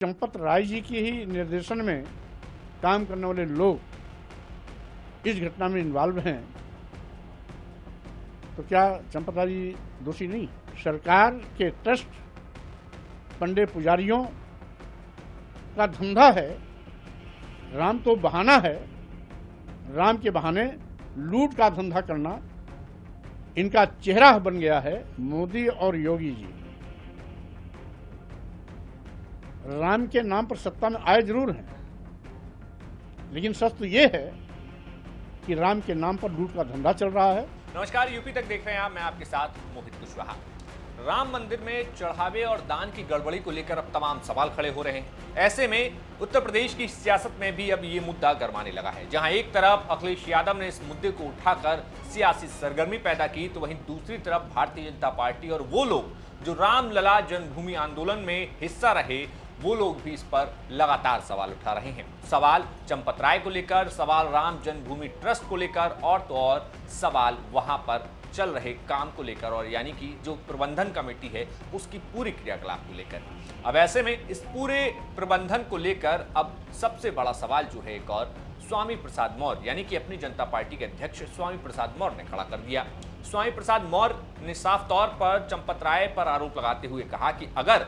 चंपत राय जी के ही निर्देशन में काम करने वाले लोग इस घटना में इन्वॉल्व हैं, तो क्या चंपत राय जी दोषी नहीं? सरकार के ट्रस्ट पंडे पुजारियों का धंधा है, राम तो बहाना है, राम के बहाने लूट का धंधा करना इनका चेहरा बन गया है। मोदी और योगी जी राम के नाम पर सत्ता में आए जरूर हैं, लेकिन सच तो ये है कि राम के नाम पर लूट का धंधा चल रहा है। नमस्कार, यूपी तक देख रहे हैं आप, मैं आपके साथ मोहित कुशवाहा। राम मंदिर में चढ़ावे और दान की गड़बड़ी को लेकर अब तमाम सवाल खड़े हो रहे हैं। ऐसे में उत्तर प्रदेश की सियासत में भी अब ये मुद्दा गरमाने लगा है। जहां एक तरफ अखिलेश यादव ने इस मुद्दे को उठाकर सियासी सरगर्मी पैदा की, तो वहीं दूसरी तरफ भारतीय जनता पार्टी और वो लोग जो रामलला जन्मभूमि आंदोलन में हिस्सा रहे, वो लोग भी इस पर लगातार सवाल उठा रहे हैं। सवाल चंपत राय को लेकर, सवाल राम जन्मभूमि ट्रस्ट को लेकर, और तो और सवाल वहां पर चल रहे काम को लेकर, और यानी कि जो प्रबंधन कमेटी है उसकी पूरी क्रियाकलाप को लेकर। अब ऐसे में इस पूरे प्रबंधन को लेकर अब सबसे बड़ा सवाल जो है एक और स्वामी प्रसाद मौर्य यानी कि अपनी जनता पार्टी के अध्यक्ष स्वामी प्रसाद मौर्य ने खड़ा कर दिया। स्वामी प्रसाद मौर्य ने साफ तौर पर चंपत राय पर आरोप लगाते हुए कहा कि अगर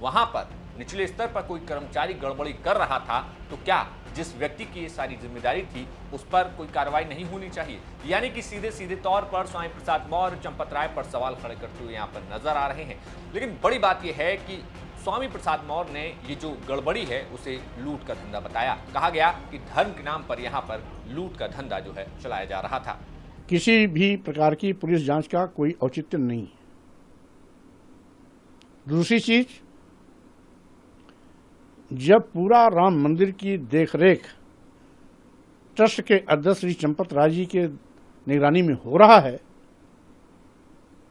वहां पर निचले स्तर पर कोई कर्मचारी गड़बड़ी कर रहा था, तो क्या जिस व्यक्ति की ये सारी जिम्मेदारी थी उस पर कोई कार्रवाई नहीं होनी चाहिए? यानी कि सीधे सीधे तौर पर स्वामी प्रसाद मौर्य चंपत राय पर सवाल खड़े करते हुए यहाँ पर नजर आ रहे हैं। लेकिन बड़ी बात यह है कि स्वामी प्रसाद मौर्य ने ये जो गड़बड़ी है उसे लूट का धंधा बताया। कहा गया कि धर्म के नाम पर यहाँ पर लूट का धंधा जो है चलाया जा रहा था। किसी भी प्रकार की पुलिस जांच का कोई औचित्य नहीं। दूसरी चीज, जब पूरा राम मंदिर की देखरेख ट्रस्ट के अध्यक्ष श्री चंपत राय जी के निगरानी में हो रहा है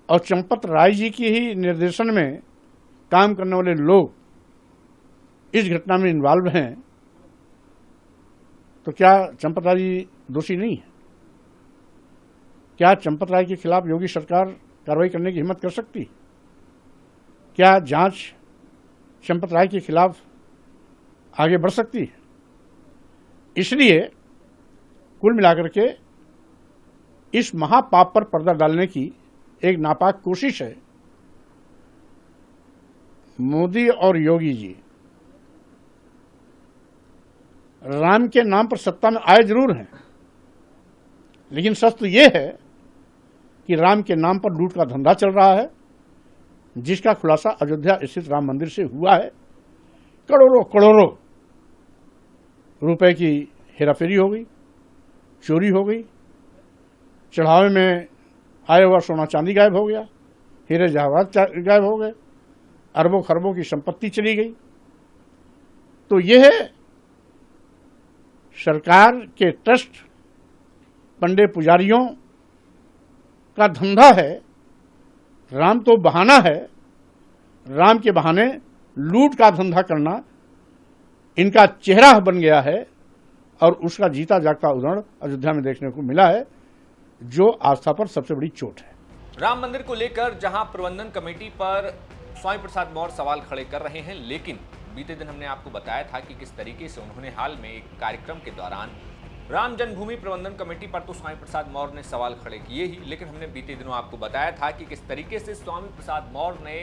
और चंपत राय जी के ही निर्देशन में काम करने वाले लोग इस घटना में इन्वॉल्व हैं, तो क्या चंपत राय जी दोषी नहीं है? क्या चंपत राय के खिलाफ योगी सरकार कार्रवाई करने की हिम्मत कर सकती? क्या जांच चंपत राय के खिलाफ आगे बढ़ सकती है? इसलिए कुल मिलाकर के इस महापाप पर पर्दा डालने की एक नापाक कोशिश है। मोदी और योगी जी राम के नाम पर सत्ता में आए जरूर हैं, लेकिन सच तो ये है कि राम के नाम पर लूट का धंधा चल रहा है, जिसका खुलासा अयोध्या स्थित राम मंदिर से हुआ है। करोड़ों करोड़ों रुपए की हेराफेरी हो गई, चोरी हो गई, चढ़ावे में आया हुआ सोना चांदी गायब हो गया, हीरे जवाहरात गायब हो गए, अरबों खरबों की संपत्ति चली गई। तो यह सरकार के ट्रस्ट पंडे पुजारियों का धंधा है। राम तो बहाना है, राम के बहाने लूट का धंधा करना इनका चेहरा बन गया है, और उसका जीता जागता उदाहरण अयोध्या में देखने को मिला है, जो आस्था पर सबसे बड़ी चोट है। राम मंदिर को लेकर जहां प्रबंधन कमेटी पर स्वामी प्रसाद मौर्य सवाल खड़े कर रहे हैं, लेकिन बीते दिन हमने आपको बताया था कि किस तरीके से उन्होंने हाल में एक कार्यक्रम के दौरान राम जन्मभूमि प्रबंधन कमेटी पर तो स्वामी प्रसाद मौर्य ने सवाल खड़े किए ही, लेकिन हमने बीते दिनों आपको बताया था कि किस तरीके से स्वामी प्रसाद मौर्य ने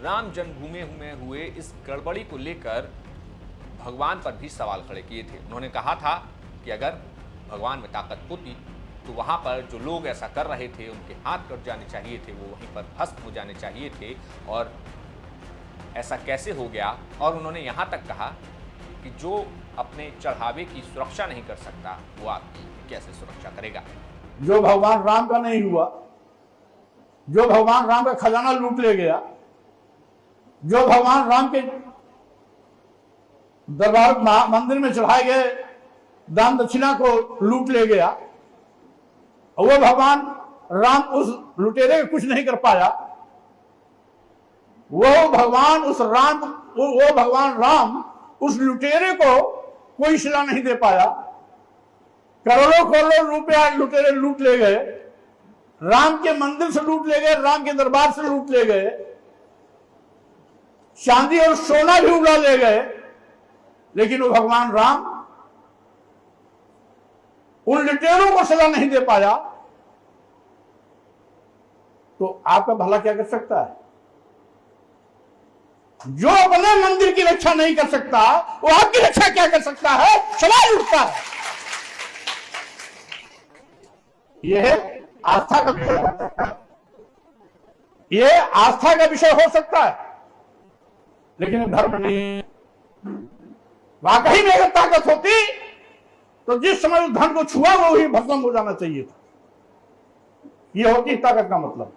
राम जन्मभूमि में हुए इस गड़बड़ी को लेकर भगवान पर भी सवाल खड़े किए थे। उन्होंने कहा था कि अगर भगवान में ताकत होती तो वहां पर जो लोग ऐसा कर रहे थे उनके हाथ कट जाने चाहिए थे, वो वहीं पर भस्म हो जाने चाहिए थे, और ऐसा कैसे हो गया? और उन्होंने यहां तक कहा कि जो अपने चढ़ावे की सुरक्षा नहीं कर सकता वो आपकी कैसे सुरक्षा करेगा? जो भगवान राम का नहीं हुआ, जो भगवान राम का खजाना लूट ले गया, जो भगवान राम के दरबार मंदिर में चढ़ाए गए दान दक्षिणा को लूट ले गया, और वो भगवान राम उस लुटेरे को कुछ नहीं कर पाया। वो भगवान राम उस लुटेरे को कोई सिला नहीं दे पाया। करोड़ों करोड़ों रुपया लुटेरे लूट ले गए, राम के मंदिर से लूट ले गए, राम के दरबार से लूट ले गए, चांदी और सोना भी उड़ा ले गए, लेकिन वो भगवान राम उन लुटेरों को सजा नहीं दे पाया, तो आपका भला क्या कर सकता है? जो अपने मंदिर की रक्षा नहीं कर सकता, वो आपकी रक्षा क्या कर सकता है? सवाल उठता है। यह आस्था का विषय, यह आस्था का विषय हो सकता है, लेकिन धर्म नहीं। वाकई में अगर ताकत होती तो जिस समय उस धन को छुआ वो ही भस्म हो जाना चाहिए था। यह होती ताकत का मतलब।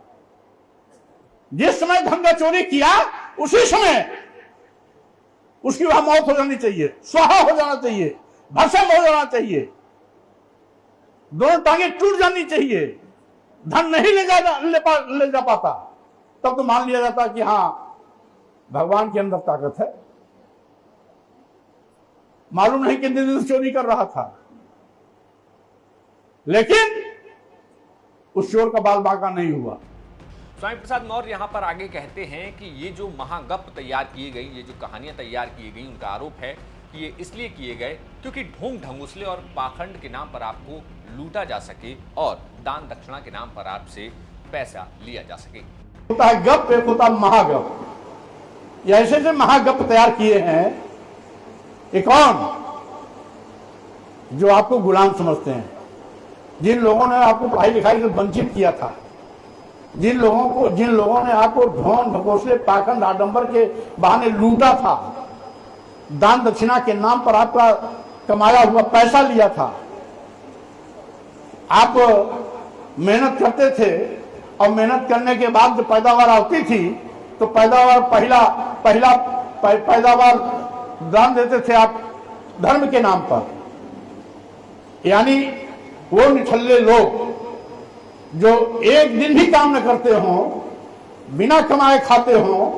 जिस समय धन का चोरी किया उसी समय उसकी वहां मौत हो जानी चाहिए, स्वाहा हो जाना चाहिए, भस्म हो जाना चाहिए, दोनों टांगे टूट जानी चाहिए, धन नहीं ले जा पाता। तब तो मान लिया जाता कि हां भगवान के अंदर ताकत है। मालूम नहीं कितने दिन से चोरी कर रहा था, लेकिन उस चोर का बाल बांका नहीं हुआ। स्वामी प्रसाद मौर्य यहाँ पर आगे कहते हैं कि ये जो महागप तैयार किए गई, ये जो कहानियां तैयार की गई, उनका आरोप है कि ये इसलिए किए गए क्योंकि ढोंग ढंगुसले और पाखंड के नाम पर आपको लूटा जा सके और दान दक्षिणा के नाम पर आपसे पैसा लिया जा सके। होता है गप, एक होता है महागप। ये ऐसे ऐसे महागप तैयार किए हैं। एक कौन? जो आपको गुलाम समझते हैं, जिन लोगों ने आपको पढ़ाई लिखाई से वंचित किया था, जिन लोगों ने आपको ढोंग ढकोसले पाखंड आडंबर के बहाने लूटा था, दान दक्षिणा के नाम पर आपका कमाया हुआ पैसा लिया था। आप मेहनत करते थे और मेहनत करने के बाद जब पैदावार आती थी तो पैदावार दान देते थे आप धर्म के नाम पर। यानी वो निठल्ले लोग जो एक दिन भी काम न करते हों, बिना कमाए खाते हों,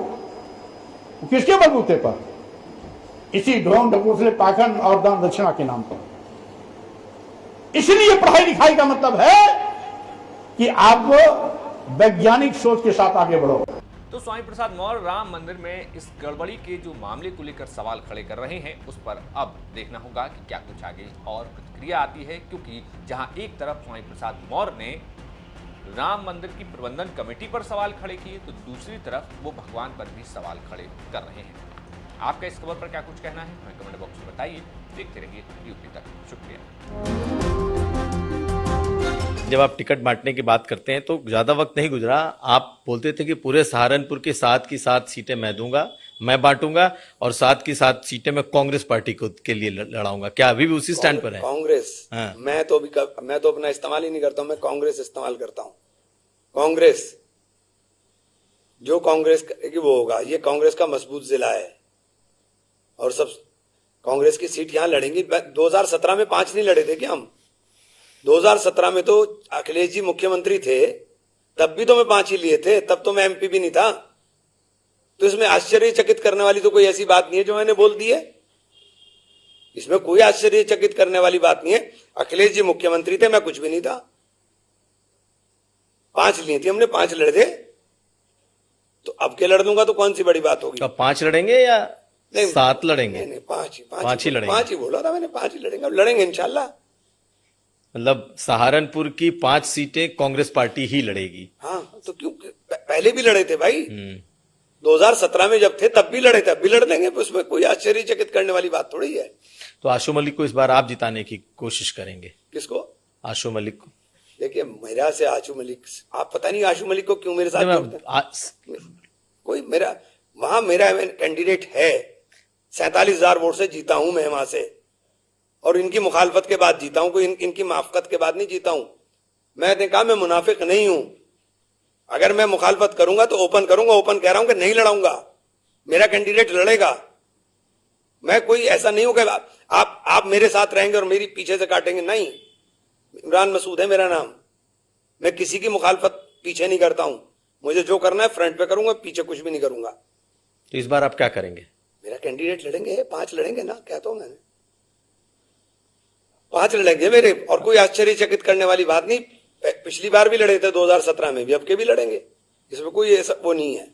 किसके बलबूते पर? इसी ढोंग ढकोसले पाखंड और दान दक्षिणा के नाम पर। इसलिए पढ़ाई लिखाई का मतलब है कि आप वैज्ञानिक सोच के साथ आगे बढ़ो। तो स्वामी प्रसाद मौर्य राम मंदिर में इस गड़बड़ी के जो मामले को लेकर सवाल खड़े कर रहे हैं, उस पर अब देखना होगा कि क्या कुछ आगे और प्रतिक्रिया आती है, क्योंकि जहां एक तरफ स्वामी प्रसाद मौर्य ने राम मंदिर की प्रबंधन कमेटी पर सवाल खड़े किए, तो दूसरी तरफ वो भगवान पर भी सवाल खड़े कर रहे हैं। आपका इस खबर पर क्या कुछ कहना है, हमें कमेंट बॉक्स में बताइए। देखते रहिए यूपी तक। शुक्रिया। जब आप टिकट बांटने की बात करते हैं तो ज्यादा वक्त नहीं गुजरा, आप बोलते थे कि पूरे सहारनपुर की 7 की 7 सीटें मैं दूंगा, मैं बांटूंगा और 7 की 7 सीटें मैं कांग्रेस पार्टी के लिए लड़ाऊंगा। क्या अभी भी उसी स्टैंड पर है? कांग्रेस? हाँ। मैं तो अपना इस्तेमाल ही नहीं करता हूं, मैं कांग्रेस इस्तेमाल करता हूं। कांग्रेस जो कांग्रेस की वो होगा, ये कांग्रेस का मजबूत जिला है और सब कांग्रेस की सीट यहां लड़ेंगी। 2017 में 5 नहीं लड़े थे क्या हम? 2017 में तो अखिलेश जी मुख्यमंत्री थे, तब भी तो मैं 5 ही लिए थे, तब तो मैं एमपी भी नहीं था। तो इसमें आश्चर्यचकित करने वाली तो कोई ऐसी बात नहीं है जो मैंने बोल दी है। इसमें कोई आश्चर्यचकित करने वाली बात नहीं है। अखिलेश जी मुख्यमंत्री थे, मैं कुछ भी नहीं था। 5 लिए थे हमने, 5 लड़े थे, तो अब के लड़ दूंगा तो कौन सी बड़ी बात होगी? अब 5 लड़ेंगे या 7 लड़ेंगे? नहीं, 5 ही लड़ेंगे। 5 ही बोला था मैंने, 5 ही लड़ेंगे। अब लड़ेंगे इंशाल्लाह। मतलब सहारनपुर की 5 सीटें कांग्रेस पार्टी ही लड़ेगी। हाँ, तो क्यों? पहले भी लड़े थे भाई, 2017 में जब थे तब भी लड़े थे, अब भी लड़ देंगे। उसमें कोई आश्चर्यचकित करने वाली बात थोड़ी है। तो आशु मलिक को इस बार आप जिताने की कोशिश करेंगे? किसको? आशु मलिक को। देखिए, मेरा से आशु मलिक, आप पता नहीं आशु मलिक को क्यों मेरे साथ जोड़ते हैं। कोई मेरा कैंडिडेट है, 47,000 वोट से जीता हूं मैं वहां से, और इनकी मुखालफत के बाद जीता हूं, कोई इनकी माफकत के बाद नहीं जीता हूं। मैंने कहा मैं मुनाफिक नहीं हूं। अगर मैं मुखालफत करूंगा तो ओपन करूंगा, ओपन कह रहा हूं कि नहीं लड़ाऊंगा, मेरा कैंडिडेट लड़ेगा। मैं कोई ऐसा नहीं हूं कि आप मेरे साथ रहेंगे और मेरी पीछे से काटेंगे, नहीं। इमरान मसूद है मेरा नाम, मैं किसी की मुखालफत पीछे नहीं करता हूं। मुझे जो करना है फ्रंट पे करूंगा, पीछे कुछ भी नहीं करूंगा। तो इस बार आप क्या करेंगे? मेरा कैंडिडेट लड़ेंगे, 5 लड़ेंगे ना, कहता हूं मैंने, 5 लड़ेंगे मेरे। और कोई आश्चर्यचकित करने वाली बात नहीं। पिछली बार भी लड़े थे 2017 में भी, अब के भी लड़ेंगे। इसमें कोई ऐसा वो नहीं है।